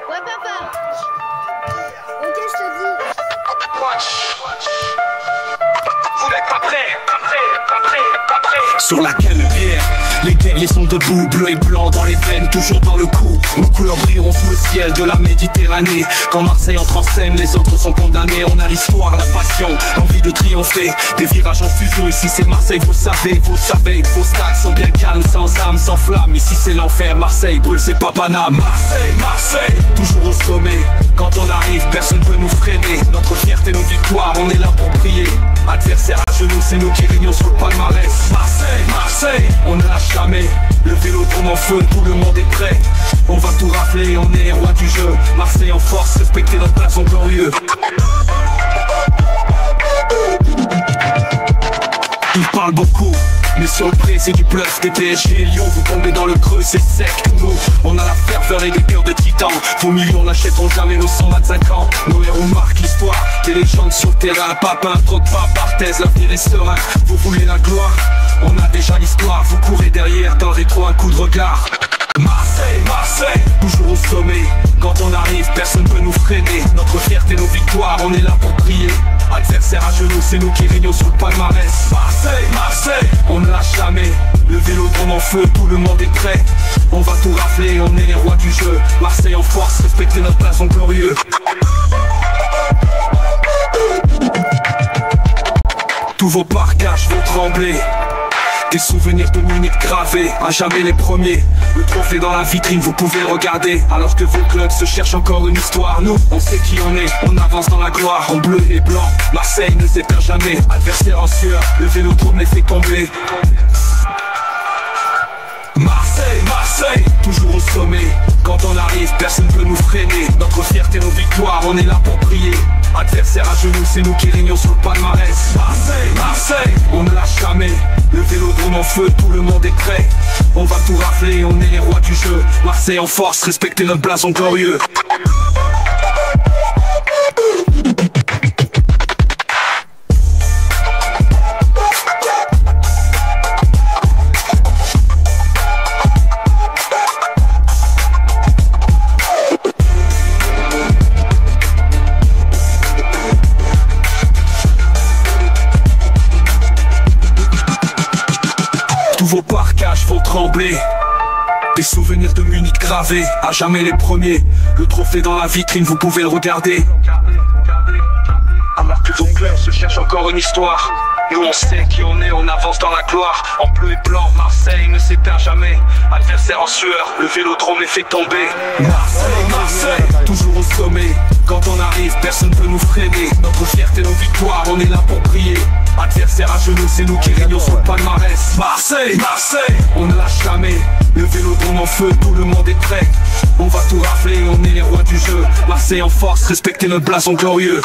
Ouais papa. Ok je te dis. Vous n'êtes pas prêts, pas prêts, pas prêts, pas prêts. Sur la cannebière, les guerriers sont debout, bleu et blanc dans les veines, toujours dans le coup. Nos couleurs brilleront sous le ciel de la Méditerranée. Quand Marseille entre en scène, les autres sont condamnés. On a l'histoire, la passion, l'envie de triompher. Des virages en fusion, ici c'est Marseille, vous savez. Vos stades sont bien calmes, sans âme, sans flamme. Ici c'est l'enfer, Marseille brûle, c'est pas Paname. Marseille, Marseille, toujours au sommet. Quand on arrive, personne peut nous freiner. Notre fierté, nos victoires, on est là pour prier. Adversaire à genoux, c'est nous qui régnons sur le palmarès. Marseille, Marseille, on ne lâche jamais. Le vélodrome en feu, tout le monde est prêt. On va tout rafler, on est les rois du jeu. Marseille en force, respectez notre blason glorieux. Ils parlent beaucoup, mais sur le pré c'est du bluff. Des PSG et Lyon, vous tombez dans le creux, c'est sec. Nous, on a la ferveur et des cœurs de titans. Vos millions n'achèteront jamais nos 125 ans. Nos héros marquent l'histoire, des légendes sur le terrain. Papin, Drogba, Barthez, l'avenir est serein. Vous voulez la gloire, on a déjà l'histoire. Vous courez derrière, dans le rétro un coup de regard. Marseille, Marseille, toujours au sommet. Quand on arrive, personne peut nous freiner. Notre fierté, nos victoires, on est là pour prier. Adversaire à genoux, c'est nous qui régnons sur le palmarès. Marseille, Marseille, on ne lâche jamais. Le vélodrome en feu, tout le monde est prêt. On va tout rafler, on est les rois du jeu. Marseille en force, respectez notre blason glorieux. Tous vos parcages vont trembler. Des souvenirs de minutes gravés, à jamais les premiers. Le trophée dans la vitrine, vous pouvez regarder. Alors que vos clubs se cherchent encore une histoire. Nous, on sait qui on est, on avance dans la gloire. En bleu et blanc, Marseille ne s'éperd jamais. Adversaire en sueur, le vélodrome les fait tomber. Marseille, Marseille, toujours au sommet. Quand on arrive, personne ne peut nous freiner. Notre fierté, nos victoires, on est là pour prier. Adversaire à genoux, c'est nous qui régnons sur le palmarès. Marseille, Marseille, on ne lâche jamais. Le vélodrome en feu, tout le monde est prêt. On va tout rafler, on est les rois du jeu. Marseille en force, respectez notre blason glorieux. Tous vos parcages vont trembler. Des souvenirs de Munich gravés, à jamais les premiers. Le trophée dans la vitrine, vous pouvez le regarder. Alors que vos clubs se cherchent encore une histoire. Nous on sait qui on est, on avance dans la gloire. En bleu et blanc, Marseille ne s'éperd jamais. Adversaire en sueur, le vélodrome les fait tomber. Marseille, Marseille, toujours au sommet. Quand on arrive, personne ne peut nous freiner. Notre fierté, nos victoires, on est là pour prier. Adversaire à genoux, c'est nous qui régnons sur le palmarès. Marseille, Marseille, on ne lâche jamais. Le vélodrome en feu, tout le monde est prêt. On va tout rafler, on est les rois du jeu. Marseille en force, respectez notre blason glorieux.